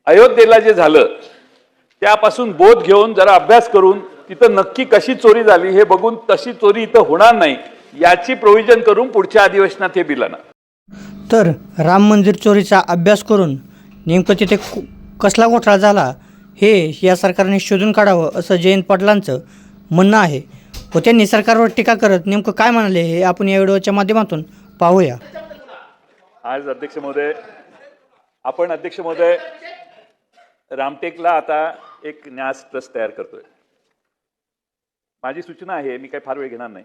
अयोध्येला जे झालं त्यापासून बोध घेऊन जरा अभ्यास करून तिथं नक्की कशी चोरी झाली हे बघून तशी चोरी इथं होणार नाही याची प्रोव्हिजन करून पुढच्या अधिवेशनात हे बिल आणा। तर राम मंदिर चोरीचा अभ्यास करून नेमकं तिथे कसला घोटाळा झाला हे या सरकारने शोधून काढावं असं जयंत पाटलांचं म्हणणं आहे व त्यांनी सरकारवर टीका करत नेमकं काय म्हणाले हे आपण या व्हिडिओच्या माध्यमातून पाहूया। आज अध्यक्ष महोदय रामटेकला आता एक न्यास ट्रस्ट तयार करतोय। माझी सूचना आहे, मी काही फार वेळ घेणार नाही,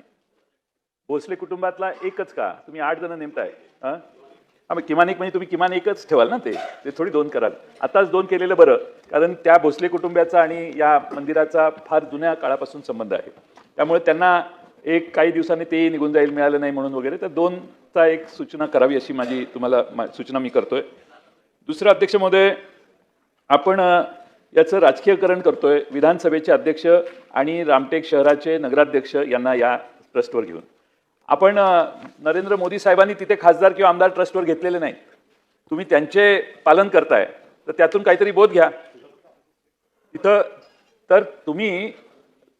भोसले कुटुंबातला एकच का तुम्ही 8 जण नेमताय? किमान एक म्हणजे तुम्ही किमान एकच ठेवाल ना, ते थोडी 2 कराल। आताच 2 केलेलं बरं, कारण त्या भोसले कुटुंबाचा आणि या मंदिराचा फार जुन्या काळापासून संबंध आहे, त्यामुळे त्यांना एक काही दिवसांनी ते निघून जाईल मिळालं नाही म्हणून वगैरे, तर 2चा एक सूचना करावी अशी माझी तुम्हाला सूचना मी करतोय। दुसरं अध्यक्ष महोदय, आपण याचं राजकीयकरण करतोय। विधानसभेचे अध्यक्ष आणि रामटेक शहराचे नगराध्यक्ष यांना या ट्रस्टवर घेऊन आपण नरेंद्र मोदी साहेबांनी तिथे खासदार किंवा आमदार ट्रस्टवर घेतलेले नाही, तुम्ही त्यांचे पालन करताय तर त्यातून काहीतरी बोध घ्या इथं। तर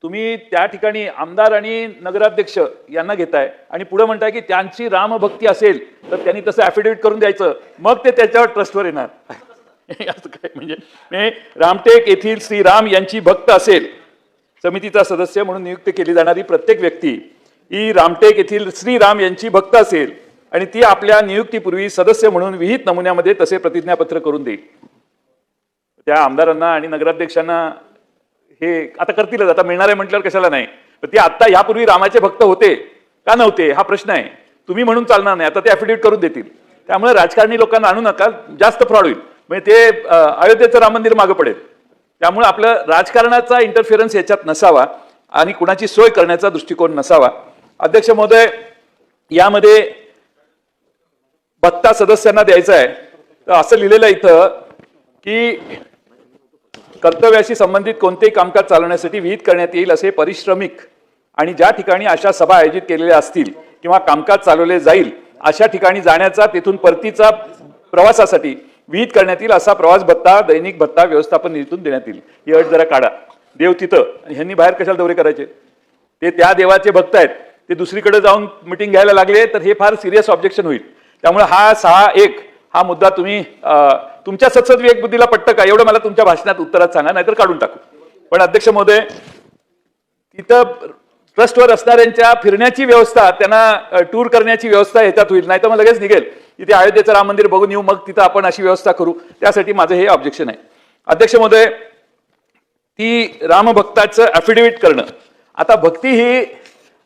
तुम्ही त्या ठिकाणी आमदार आणि नगराध्यक्ष यांना घेताय आणि पुढे म्हणताय की त्यांची रामभक्ती असेल तर त्यांनी तसं ॲफिडेव्हिट करून द्यायचं, मग ते त्याच्यावर ट्रस्टवर येणार। असं काय म्हणजे रामटेक येथील श्रीराम यांची भक्त असेल, समितीचा सदस्य म्हणून नियुक्त केली जाणारी प्रत्येक व्यक्ती ही रामटेक येथील श्रीराम यांची भक्त असेल आणि ती आपल्या नियुक्तीपूर्वी सदस्य म्हणून विहित नमुन्यामध्ये तसे प्रतिज्ञापत्र करून देईल। त्या आमदारांना आणि नगराध्यक्षांना हे आता करतीलच, आता मिळणार आहे म्हटल्यावर कशाला नाही, पण ते आता यापूर्वी रामाचे भक्त होते का नव्हते हा प्रश्न आहे, तुम्ही म्हणून चालणार नाही, आता ते ॲफिडेव्हिट करून देतील। त्यामुळे राजकारणी लोकांना आणू नका, जास्त फ्रॉड होईल, म्हणजे ते अयोध्येचं राम मंदिर मागं पडेल। त्यामुळे आपलं राजकारणाचा इंटरफिरन्स याच्यात नसावा आणि कुणाची सोय करण्याचा दृष्टिकोन नसावा। अध्यक्ष महोदय, यामध्ये भत्ता सदस्यांना द्यायचा आहे, तर असं लिहिलेलं इथं की कर्तव्याशी संबंधित कोणतेही कामकाज चालवण्यासाठी विहित करण्यात येईल असे परिश्रमिक आणि ज्या ठिकाणी अशा सभा आयोजित केलेल्या असतील किंवा कामकाज चालवले जाईल अशा ठिकाणी जाण्याचा तिथून परतीचा प्रवासासाठी विहित करण्यात येईल असा प्रवास भत्ता दैनिक भत्ता व्यवस्थापन निधीतून देण्यात येईल। ही अट जरा काढा। देव तिथं आणि ह्यांनी बाहेर कशाला दौरे करायचे, ते त्या देवाचे भक्त आहेत, ते दुसरीकडे जाऊन मिटिंग घ्यायला लागले तर हे फार सिरियस ऑब्जेक्शन होईल। त्यामुळे हा 6-1 हा मुद्दा तुम्ही तुमच्या सत्सद विवेक बुद्धीला पटतं का एवढं मला तुमच्या भाषणात उत्तरात सांगा, नाहीतर काढून टाकू। पण अध्यक्ष महोदय, तिथं ट्रस्टवर असणाऱ्यांच्या फिरण्याची व्यवस्था, त्यांना टूर करण्याची व्यवस्था ह्याच्यात होईल, नाही तर मग लगेच निघेल तिथे अयोध्येचं राम मंदिर बघून येऊ, मग तिथं आपण अशी व्यवस्था करू, त्यासाठी माझं हे ऑब्जेक्शन आहे। अध्यक्ष महोदय, ती रामभक्ताचं ॲफिडेव्हिट करणं, आता भक्ती ही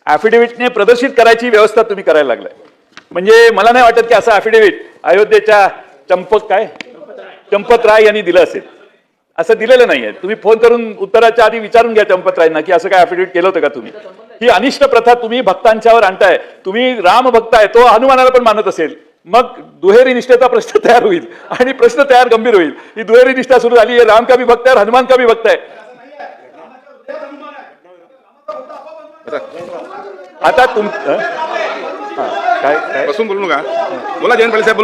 ॲफिडेव्हिटने प्रदर्शित करायची व्यवस्था तुम्ही करायला लागलाय, म्हणजे मला नाही वाटत की असं ॲफिडेव्हिट अयोध्येच्या चंपतराय यांनी दिलं असेल, असं दिलेलं नाहीये। तुम्ही फोन करून उत्तराच्या आधी विचारून घ्या चंपतरायांना की असं काय ॲफिडेव्हिट केलं होतं का तुम्ही। ही अनिष्ट प्रथा तुम्ही भक्तांच्यावर आणताय। तुम्ही राम भक्त आहे, तो हनुमानाला पण मानत असेल, मग दुहेरी निष्ठेचा प्रश्न तयार होईल आणि प्रश्न तयार गंभीर होईल। ही दुहेरी निष्ठा सुरू झाली आहे, राम का भी भक्त आहे, हनुमान का भी भक्त आहे। आता काय बसून बोलू नका, बोला जयंत पाटील साहेब,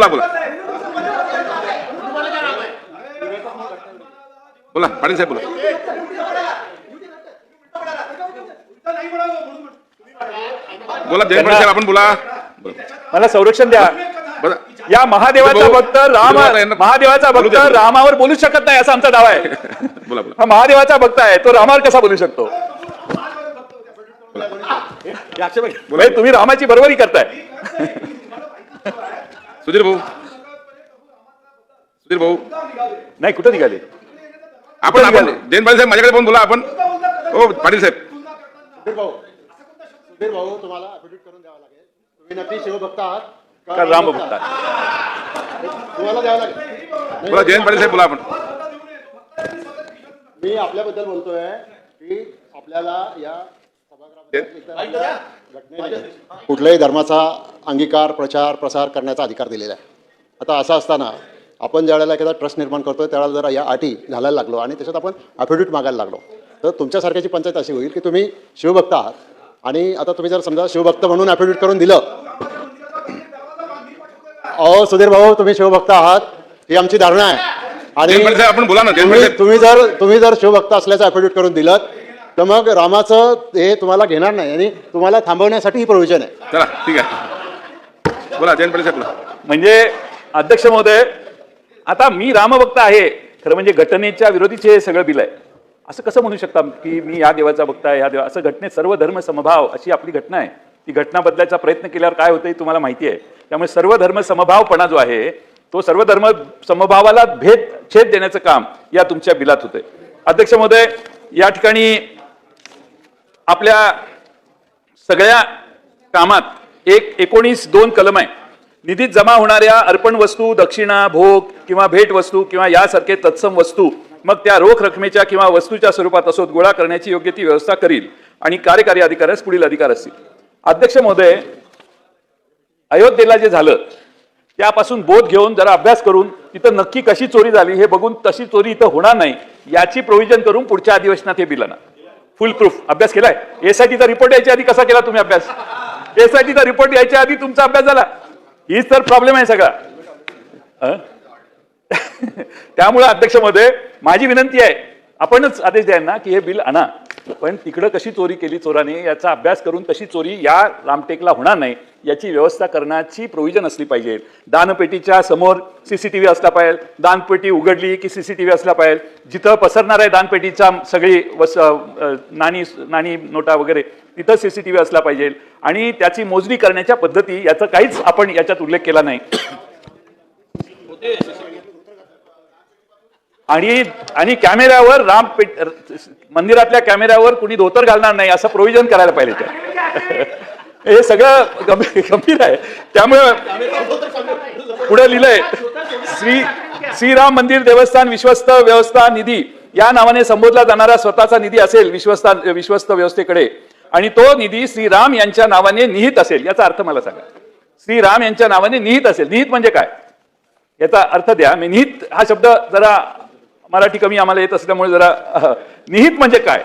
बोला पाटील साहेब, बोला जयंत पाटील साहेब, आपण बोला। मला संरक्षण द्या। या महादेवाचा भक्त रामावर बोलू शकत नाही असा आमचा दावा आहे। बोला हा महादेवाचा भक्त आहे, तो रामावर कसा बोलू शकतो? तुम्ही रामाची बरोबरी करताय। सुधीर भाऊ नाही, कुठं निघाले आपण? जयंत पाटील साहेब माझ्याकडे पण बोला आपण। हो पाटील साहेब, सुधीर भाऊ, तुम्हाला ॲफिडेव्हिट करून द्यावं लागेल, तुम्ही नक्की शिवभक्त आहात का राम भक्त? तुम्हाला द्यावं लागेल। बोला जयंत पाटील साहेब, बोला आपण। मी आपल्याबद्दल बोलतोय की आपल्याला या कुठल्याही धर्माचा अंगीकार, प्रचार, प्रसार करण्याचा अधिकार दिलेला आहे। आता असं असताना आपण ज्यावेळेला एखादा ट्रस्ट निर्माण करतोय त्यावेळेला जर या अटी घालायला लागलो आणि त्याच्यात आपण ॲफिडेव्हिट मागायला लागलो तर तुमच्यासारख्याची पंचायत अशी होईल की तुम्ही शिवभक्त आहात आणि आता तुम्ही जर समजा शिवभक्त म्हणून ॲफिडेव्हिट करून दिलं, अहो सुधीर भाऊ, तुम्ही शिवभक्त आहात ही आमची धारणा आहे, आणि जयंत पाटील साहेब आपण बोला ना. जयंत पाटील साहेब तुम्ही जर शिवभक्त असल्याचं ॲफिडेव्हिट करून दिलं तर मग रामाचं हे तुम्हाला घेणार नाही आणि तुम्हाला थांबवण्यासाठी ही प्रोव्हिजन आहे. चला ठीक आहे, बोला जयंत पाटील साहेब बोला. म्हणजे अध्यक्ष महोदय, आता मी रामभक्त आहे, खरं म्हणजे घटनेच्या विरोधीचे हे सगळं बिल आहे. असं कसं म्हणू शकता की मी या देवाचा भक्त आहे, ह्या देवा, असं घटनेत सर्व धर्म समभाव अशी आपली घटना आहे. ती घटना बदलायचा प्रयत्न केल्यावर काय होतं तुम्हाला माहिती आहे. त्यामुळे सर्व धर्म समभावपणा जो आहे तो सर्व धर्म समभावाला छेद देण्याचं काम या तुमच्या बिलात होतंय. अध्यक्ष महोदय, या ठिकाणी आपल्या सगळ्या कामात 19(2) कलम आहे. निधीत जमा होणाऱ्या अर्पण वस्तू, दक्षिणा, भोग किंवा भेट वस्तू किंवा यासारखे तत्सम वस्तू मग त्या रोख रकमेच्या किंवा वस्तूच्या स्वरूपात असोत गोळा करण्याची योग्य ती व्यवस्था करील आणि कार्यकारी अधिकाऱ्यास पुढील अधिकार असतील. अध्यक्ष महोदय, अयोध्येला जे झालं त्यापासून बोध घेऊन जरा अभ्यास करून तिथं नक्की कशी चोरी झाली हे बघून तशी चोरी इथं होणार नाही याची प्रोव्हिजन करून पुढच्या अधिवेशनात हे बिल आणा. फुल प्रूफ अभ्यास केलाय. एसआयटीचा रिपोर्ट यायच्या आधी कसा केला तुम्ही अभ्यास? एसआयटीचा रिपोर्ट यायच्या आधी तुमचा अभ्यास झाला. हीच तर प्रॉब्लेम आहे सगळा. त्यामुळे अध्यक्ष महोदय, माझी विनंती आहे, आपणच आदेश द्या ना की हे बिल आणा, पण तिकडं कशी चोरी केली चोराने याचा अभ्यास करून तशी चोरी या रामटेकला होणार नाही याची व्यवस्था करण्याची प्रोव्हिजन असली पाहिजे. दानपेटीच्या समोर सीसीटीव्ही असला पाहिजे. दानपेटी उघडली की सीसीटीव्ही असला पाहिजे. जिथं पसरणार आहे दानपेटीचा सगळी नाणी नोटा वगैरे तिथं सीसीटीव्ही असला पाहिजे आणि त्याची मोजणी करण्याच्या पद्धती याचा काहीच आपण याच्यात उल्लेख केला नाही. आणि कॅमेऱ्यावर मंदिरातल्या कॅमेऱ्यावर कुणी धोतर घालणार नाही असं प्रोव्हिजन करायला पाहिजे. हे सगळं गंभीर आहे. त्यामुळे पुढे लिहिलंय, श्रीराम मंदिर देवस्थान विश्वस्त व्यवस्था निधी या नावाने संबोधला जाणारा स्वतःचा निधी असेल विश्वस्त व्यवस्थेकडे आणि तो निधी श्रीराम यांच्या नावाने निहित असेल. याचा अर्थ मला सांगा. श्रीराम यांच्या नावाने निहित असेल, निहित म्हणजे काय याचा अर्थ द्या. मी निहित हा शब्द जरा मराठी कमी आम्हाला येत असल्यामुळे जरा निहित म्हणजे काय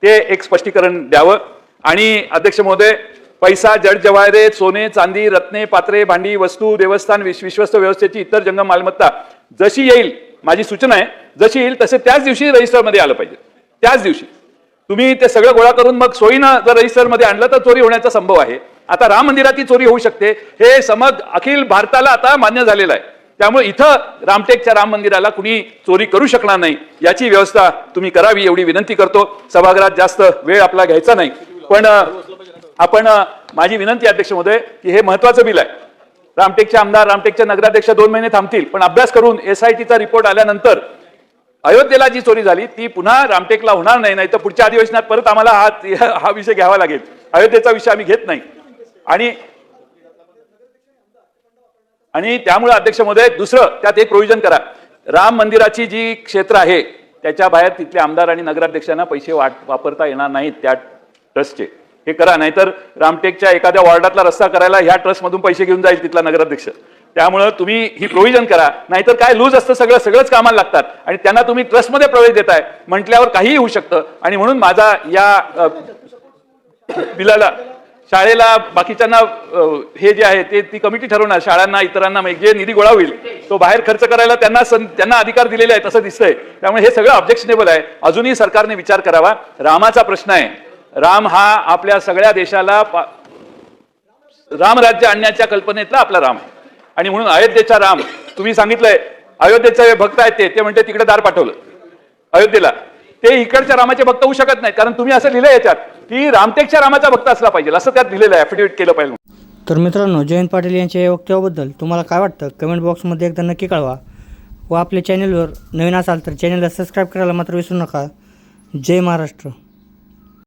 ते एक स्पष्टीकरण द्यावं. आणि अध्यक्ष महोदय, पैसा, जड जवाहरे, सोने, चांदी, रत्ने, पात्रे, भांडी, वस्तू, देवस्थान विश्वस्त व्यवस्थेची इतर जंगम मालमत्ता जशी येईल, माझी सूचना आहे, जशी येईल तसे त्याच दिवशी रजिस्टरमध्ये आलं पाहिजे. त्याच दिवशी तुम्ही ते सगळं गोळा करून मग सोयीनं जर रजिस्टरमध्ये आणलं तर चोरी होण्याचा संभव आहे. आता राम मंदिरात चोरी होऊ शकते हे समज अखिल भारताला आता मान्य झालेलं आहे. त्यामुळे इथं रामटेकच्या राम मंदिराला कुणी चोरी करू शकणार नाही याची व्यवस्था तुम्ही करावी एवढी विनंती करतो. सभागृहात जास्त वेळ आपला घ्यायचा नाही, पण आपण माझी विनंती अध्यक्ष महोदय की हे महत्वाचं बिल आहे. रामटेकचे आमदार, रामटेकचे नगराध्यक्ष 2 महिने थांबतील, पण अभ्यास करून एसआयटीचा रिपोर्ट आल्यानंतर अयोध्येला जी चोरी झाली ती पुन्हा रामटेकला होणार नाही. नाही तर पुढच्या अधिवेशनात परत आम्हाला हा विषय घ्यावा लागेल. अयोध्येचा विषय आम्ही घेत नाही. आणि त्यामुळे अध्यक्ष महोदय, दुसरं त्यात एक प्रोव्हिजन करा, राम मंदिराची जी क्षेत्र आहे त्याच्या बाहेर तिथले आमदार आणि नगराध्यक्षांना पैसे वापरता येणार नाहीत त्या ट्रस्टचे. हे करा, नाहीतर रामटेकच्या एखाद्या वॉर्डातला रस्ता करायला ह्या ट्रस्टमधून पैसे घेऊन जाईल तिथला नगराध्यक्ष. त्यामुळे तुम्ही ही प्रोव्हिजन करा, नाहीतर काय लूज असतं सगळंच कामाला लागतात आणि त्यांना तुम्ही ट्रस्टमध्ये प्रवेश देताय म्हटल्यावर काहीही होऊ शकतं. आणि म्हणून माझा या बिलाला शाळेला बाकीच्यांना हे जे आहे ते ती कमिटी ठरवणार, शाळांना इतरांना जे निधी गोळा होईल तो बाहेर खर्च करायला त्यांना अधिकार दिलेले आहेत असं दिसतंय. त्यामुळे हे सगळं ऑब्जेक्शनेबल आहे. अजूनही सरकारने विचार करावा. रामाचा प्रश्न आहे. राम हा आपल्या सगळ्या देशाला रामराज्य आणण्याच्या कल्पनेतला आपला राम आहे आणि म्हणून अयोध्येचा राम तुम्ही सांगितलंय, अयोध्येचे भक्त आहेत ते म्हणते तिकडे दार पाठवलं अयोध्येला, ते इकडच्या रामाचे भक्त होऊ शकत नाहीत कारण तुम्ही असं लिहिलंय याच्यात की रामटेकच्या रामाचा भक्त असला पाहिजे असं त्यात लिहिलेलं आहे, ॲफिडेव्हिट केलं पाहिजे. तर मित्रांनो, जयंत पाटील यांच्या या वक्तव्याबद्दल तुम्हाला काय वाटतं कमेंट बॉक्समध्ये एकदा नक्की कळवा व आपल्या चॅनलवर नवीन असाल तर चॅनलला सबस्क्राईब करायला मात्र विसरू नका. जय महाराष्ट्र.